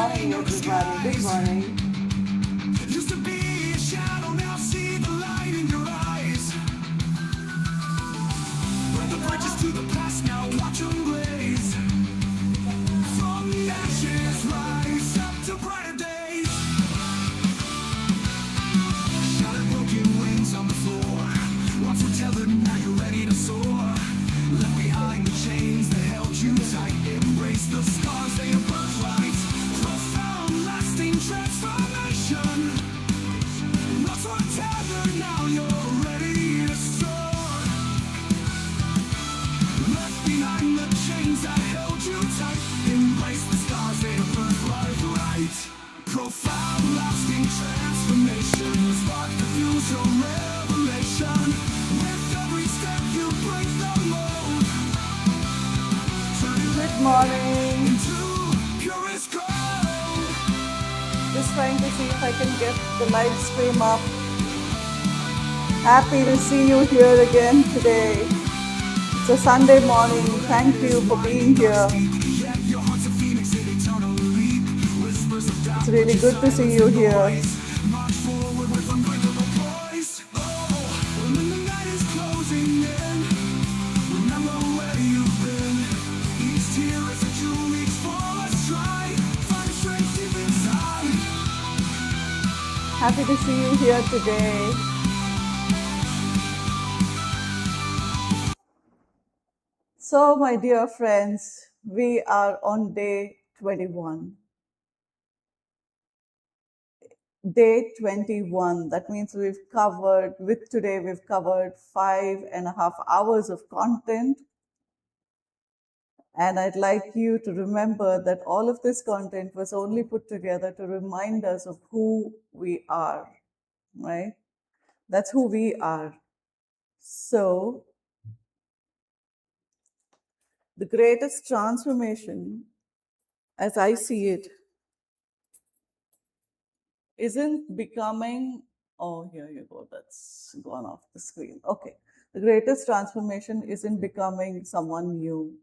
morning, everybody. Good morning. Used to be a shadow, now see the light in your eyes. Burn the bridges to the past, now watch them blaze. From the ashes, rise up to brighter days. Shattered broken wings on the floor. Once were tethered, now you're ready to soar. Left behind the chains that held you tight. Embrace the scars, they are birthright. Profound, lasting transformation. Lost were tethered, now you're ready to soar. Left behind the chains that held you tight. Embrace the scars, they are birthright. Profound, lasting transformation. Spark the fuse, your revelation. With every step you break the mold. Turn your Good morning. into purest gold. Just trying to see if I can get the live stream up. Happy to see you here again today. It's a Sunday morning. Thank you for being here. Yet your heart's a phoenix in eternal leap. Whispers of doubt. It's really good to see you here. March forward with unbreakable poise. Oh, when the night is closing in, remember where you've been. Each tear is a jewel, each fall a stride. Find strength deep inside. Happy to see you here today. So, my dear friends, we are on day 21. Day 21. That means we've covered 5.5 hours of content. And I'd like you to remember that all of this content was only put together to remind us of who we are, right? That's who we are. So, the greatest transformation, as I see it, isn't becoming, oh, here you go, that's gone off the screen. Okay. The greatest transformation isn't becoming someone new.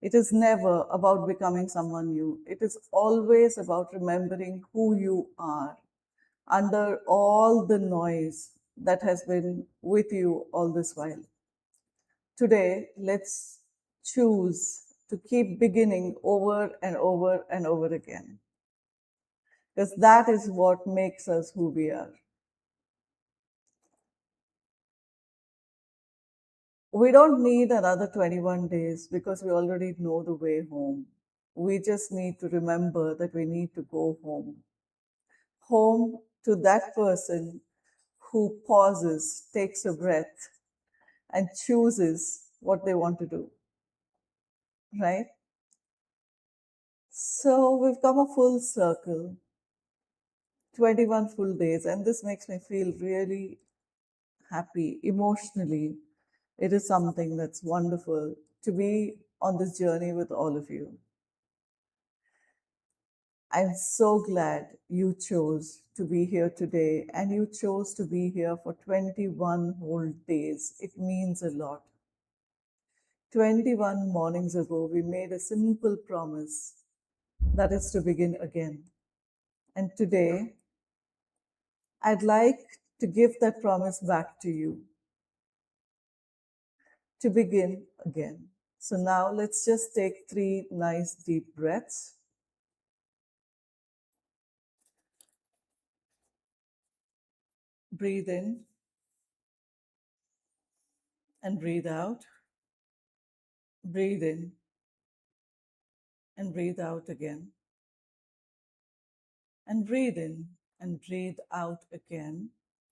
It is never about becoming someone new. It is always about remembering who you are under all the noise that has been with you all this while. Today, let's choose to keep beginning over and over and over again, because that is what makes us who we are. We don't need another 21 days because we already know the way home. We just need to remember that we need to go home. Home to that person who pauses, takes a breath, and chooses what they want to do. Right? So we've come a full circle, 21 full days, and this makes me feel really happy emotionally. It is something that's wonderful to be on this journey with all of you. I'm so glad you chose to be here today and you chose to be here for 21 whole days. It means a lot. 21 mornings ago, we made a simple promise, that is to begin again. And today, I'd like to give that promise back to you, to begin again. So now let's just take 3 nice deep breaths. Breathe in and breathe out. Breathe in and breathe out again. And breathe in and breathe out again.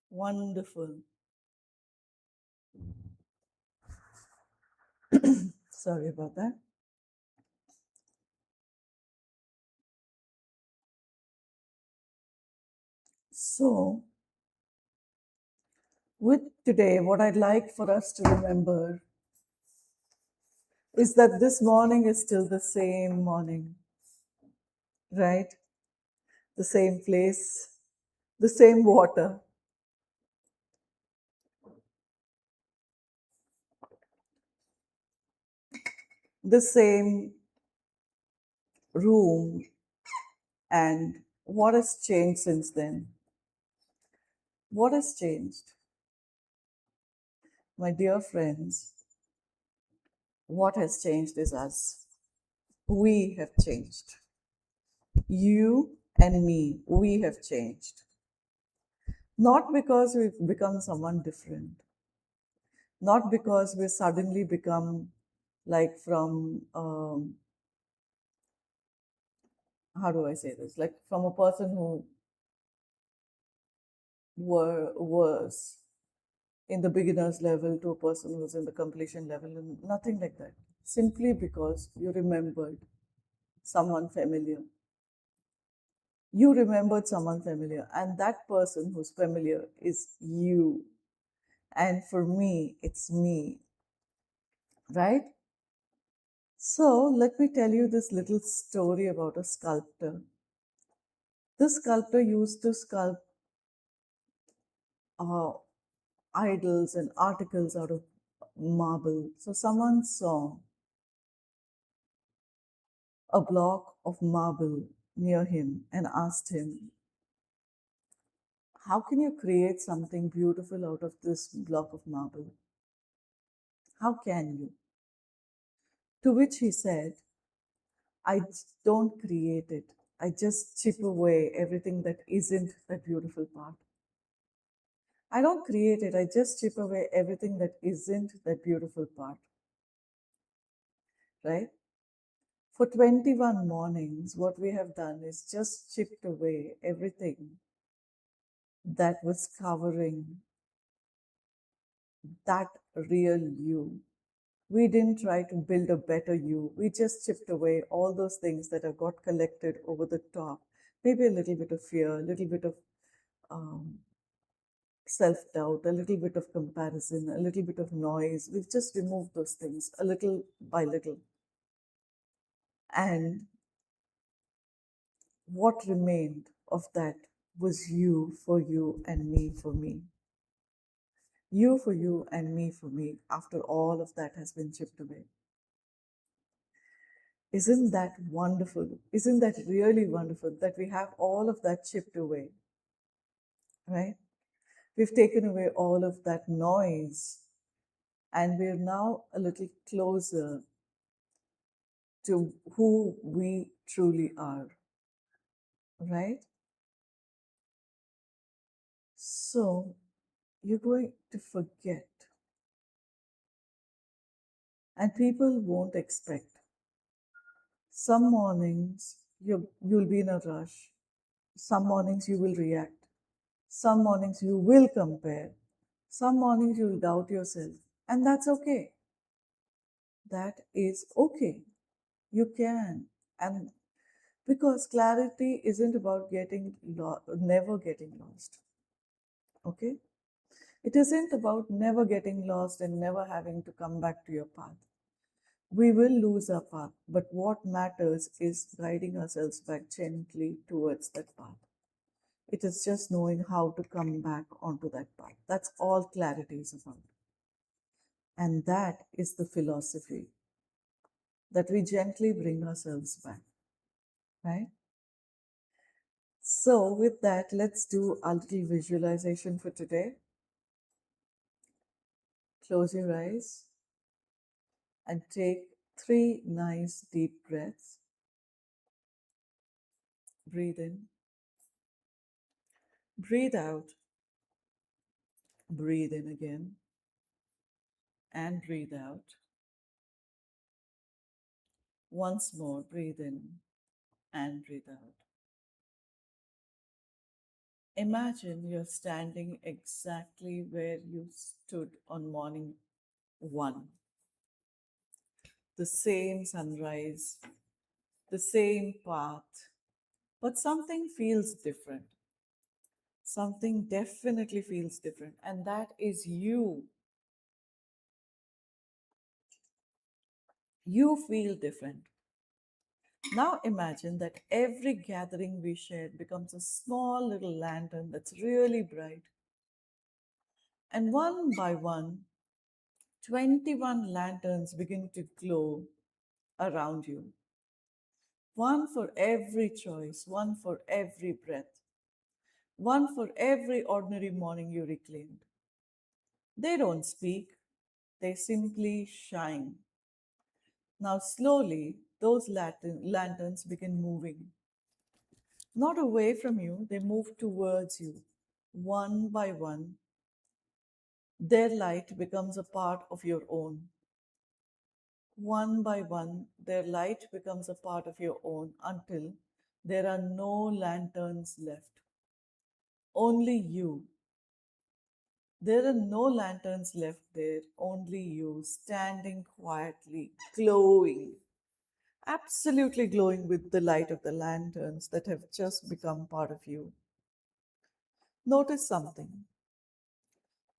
Wonderful. Sorry about that. So, with today, what I'd like for us to remember is that this morning is still the same morning, right? The same place, the same water, the same room, and what has changed since then? What has changed? My dear friends, what has changed is us. We have changed. You and me, we have changed. Not because we've become someone different, not because we suddenly become like from, how do I say this? Like from a person who was in the beginner's level to a person who's in the completion level, and nothing like that. Simply because you remembered someone familiar. You remembered someone familiar, and that person who's familiar is you. And for me, it's me, right? So, let me tell you this little story about a sculptor. This sculptor used to sculpt uh, idols and articles out of marble. So, someone saw a block of marble near him and asked him, how can you create something beautiful out of this block of marble? How can you? To which he said, I don't create it. I just chip away everything that isn't that beautiful part. I don't create it. I just chip away everything that isn't that beautiful part, right? For 21 mornings, what we have done is just chipped away everything that was covering that real you. We didn't try to build a better you. We just chipped away all those things that have got collected over the top. Maybe a little bit of fear, a little bit of um, self doubt, a little bit of comparison, a little bit of noise. We've just removed those things a little by little. And what remained of that was you for you and me for me. You for you and me for me after all of that has been chipped away. Isn't that wonderful? Isn't that really wonderful that we have all of that chipped away, right? We've taken away all of that noise and we're now a little closer to who we truly are, right? So you're going to forget, and people won't expect. Some mornings you'll be in a rush. Some mornings you will react. Some mornings you will compare. Some mornings you'll doubt yourself. And that's okay. That is okay. You can. And because clarity isn't about never getting lost. Okay? It isn't about never getting lost and never having to come back to your path. We will lose our path, but what matters is guiding ourselves back gently towards that path. It is just knowing how to come back onto that path. That's all clarity is about. And that is the philosophy that we gently bring ourselves back, right? So, with that, let's do a little visualization for today. Close your eyes and take 3 nice deep breaths. Breathe in, breathe out, breathe in again, and breathe out. Once more, breathe in and breathe out. Imagine you're standing exactly where you stood on morning one. The same sunrise, the same path, but something feels different. Something definitely feels different, and that is you. You feel different. Now imagine that every gathering we shared becomes a small little lantern that's really bright. And one by one, 21 lanterns begin to glow around you. One for every choice, one for every breath, one for every ordinary morning you reclaimed. They don't speak, they simply shine. Now, slowly, those lanterns begin moving. Not away from you, they move towards you. One by one, their light becomes a part of your own. One by one, their light becomes a part of your own until there are no lanterns left. Only you. There are no lanterns left there, only you standing quietly, glowing, absolutely glowing with the light of the lanterns that have just become part of you. Notice something.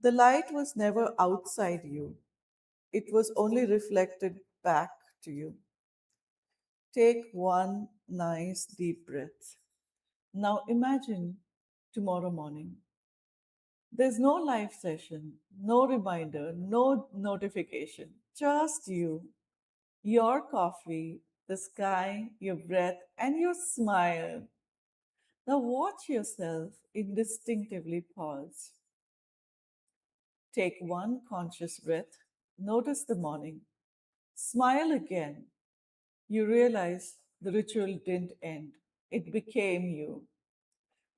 The light was never outside you, it was only reflected back to you. Take one nice deep breath. Now imagine tomorrow morning. There's no live session, no reminder, no notification, just you, your coffee, the sky, your breath, and your smile. Now watch yourself instinctively pause. Take one conscious breath, notice the morning, smile again. You realize the ritual didn't end, it became you.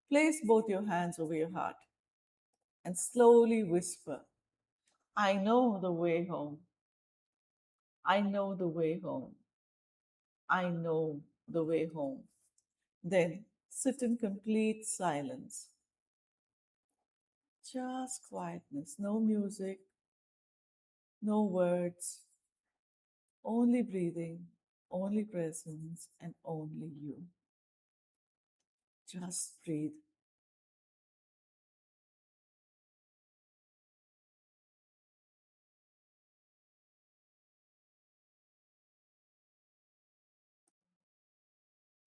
Place both your hands over your heart and slowly whisper, I know the way home. I know the way home. I know the way home. Then sit in complete silence. Just quietness, no music, no words, only breathing, only presence, and only you. Just breathe.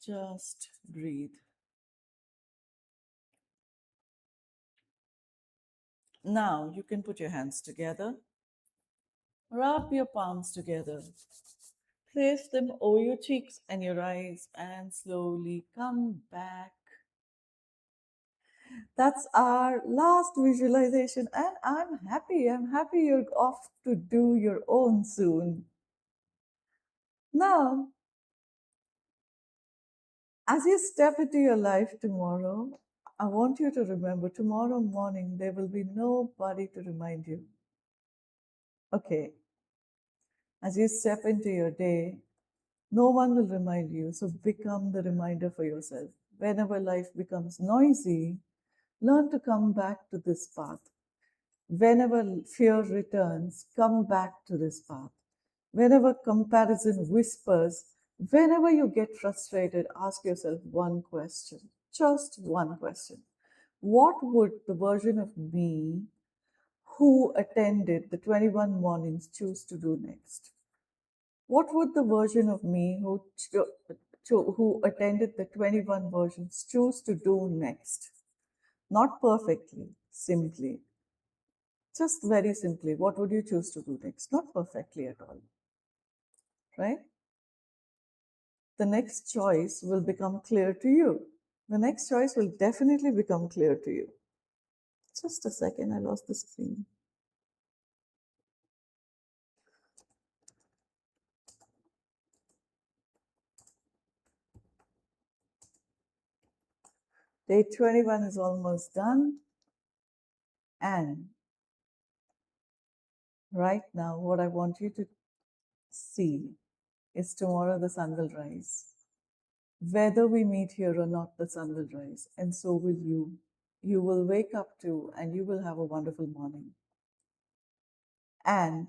Just breathe. Now you can put your hands together, rub your palms together, place them over your cheeks and your eyes, and slowly come back. That's our last visualization, and I'm happy. I'm happy you're off to do your own soon. Now, as you step into your life tomorrow, I want you to remember tomorrow morning there will be nobody to remind you. Okay, as you step into your day, no one will remind you, so become the reminder for yourself. Whenever life becomes noisy, learn to come back to this path. Whenever fear returns, come back to this path. Whenever comparison whispers, whenever you get frustrated, ask yourself one question, just one question. What would the version of me who attended the 21 mornings choose to do next? What would the version of me who attended the 21 versions choose to do next? Not perfectly, simply. Just very simply, what would you choose to do next? Not perfectly at all, right? The next choice will become clear to you. The next choice will definitely become clear to you. Just a second, I lost the screen. Day 21 is almost done. And right now, what I want you to see is tomorrow the sun will rise. Whether we meet here or not, the sun will rise, and so will you. You will wake up too, and you will have a wonderful morning. And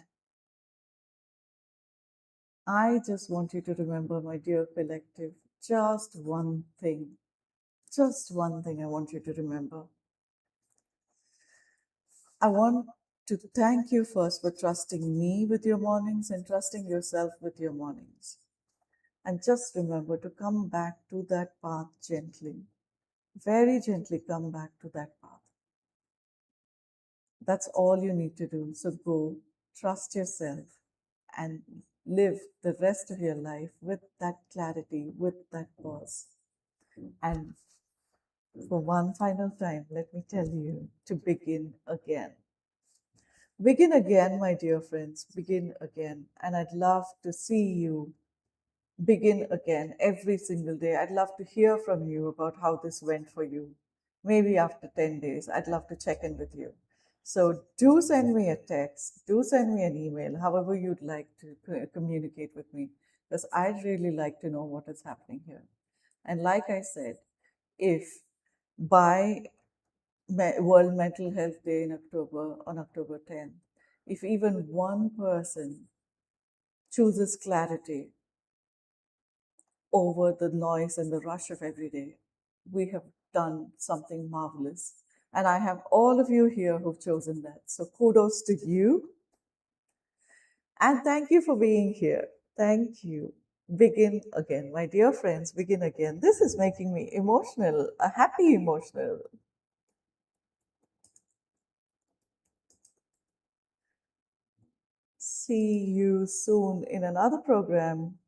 I just want you to remember, my dear collective, just one thing. Just one thing I want you to remember. I want to thank you first for trusting me with your mornings and trusting yourself with your mornings. And just remember to come back to that path gently. Very gently come back to that path. That's all you need to do. So go, trust yourself, and live the rest of your life with that clarity, with that pause. And for one final time, let me tell you to begin again. Begin again, my dear friends, begin again. And I'd love to see you begin again every single day. I'd love to hear from you about how this went for you. Maybe after 10 days, I'd love to check in with you. So do send me a text, do send me an email, however you'd like to communicate with me, because I'd really like to know what is happening here. And like I said, if by World Mental Health Day in October, on October 10th, if even one person chooses clarity over the noise and the rush of every day, we have done something marvelous. And I have all of you here who've chosen that. So kudos to you. And thank you for being here. Thank you. Begin again. My dear friends, begin again. This is making me emotional, a happy emotional. See you soon in another program.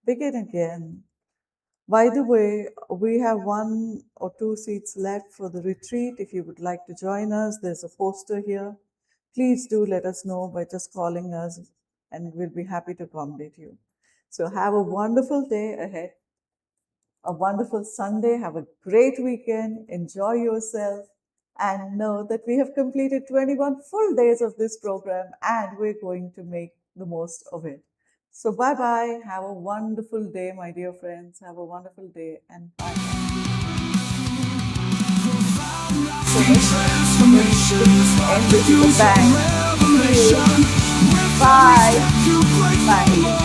Begin again. By the way, we have 1 or 2 seats left for the retreat. If you would like to join us, there's a poster here. Please do let us know by just calling us, and we'll be happy to accommodate you. So have a wonderful day ahead, a wonderful Sunday. Have a great weekend. Enjoy yourself, and know that we have completed 21 full days of this program, and we're going to make the most of it. So bye bye. Have a wonderful day, my dear friends. Have a wonderful day, and bye. Transformation, End with a bang. revelation. Bye.